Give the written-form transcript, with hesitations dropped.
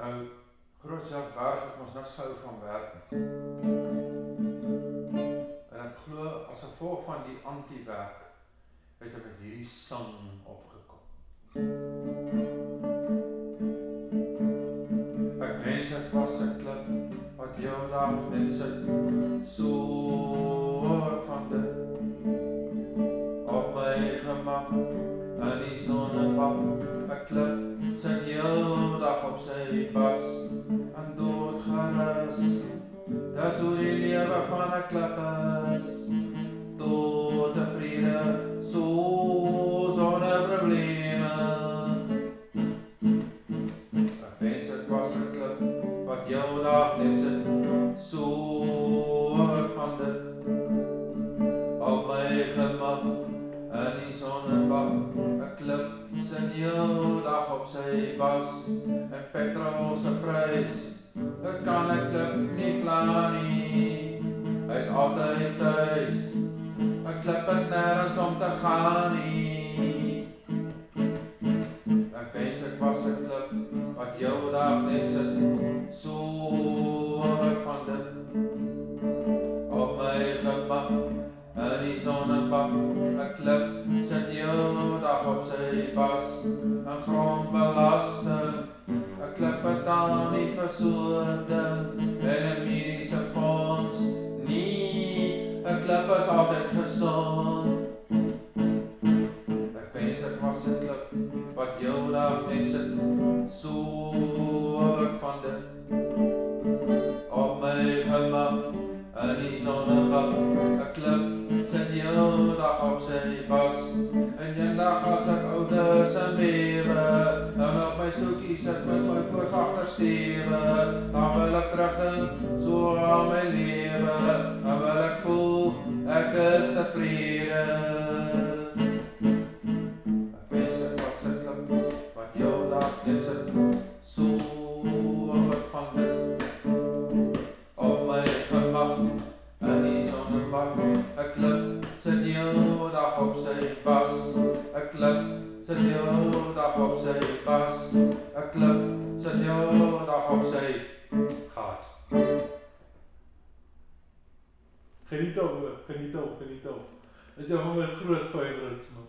Nou, Grootjardberg het ons niks gehou van werk nie. En ek glo, as gevolg van die anti-werk, het ek met hierdie sang opgekom. Ek wens ek was 'n klip, wat jou dag net sit, so van dit, op my gemak, in die sonnepak, 'n klip, sit heel dag op sy pas, en doodgerus, dis hoe die lewe van 'n klip is, tot tevrede, so sonder probleme. Ek wens ek was 'n klip, wat jou dag net sit, so van dit, op my gemak, in die sonnepak, 'n klip, sit heel dag op sy bas, en petrol se prys, dit kan 'n klip nie plan nie, hy's altyd thuis, 'n klip het nergens om te gaan nie. Ek wens ek was 'n klip, wat jou dag net sit, so van dit, op my gemak, in die sonnepak, 'n klip, sit jou dag op sy bas, en grondbelasting, 'n klip betaal nie vir so 'n ding, en 'n mediese fonds, nie, 'n klip is altyd gesond. Ek wens ek was 'n klip, wat jou dag net sit, so van dit, op my gemak, in die sonnepak, 'n klip, sit jou dag op sy bas, en eendag as ek ouder is en lewe, en op my stoeltjie sit met my voors agter stewe, dan wil ek terugdink so aan my lewe, dan wil ek voel, ek is tevrede. Ek wens ek was 'n klip, wat jou dag net sit, so van dit, op my gemak, in die sonnepak, 'n klip, sit jou dag op sy bas, 'n klip, sit jou dag op sy bas, 'n klip, sit jou dag op sy gat. Geniet op, hoor, geniet op. Dit is een van my groot favorites, man.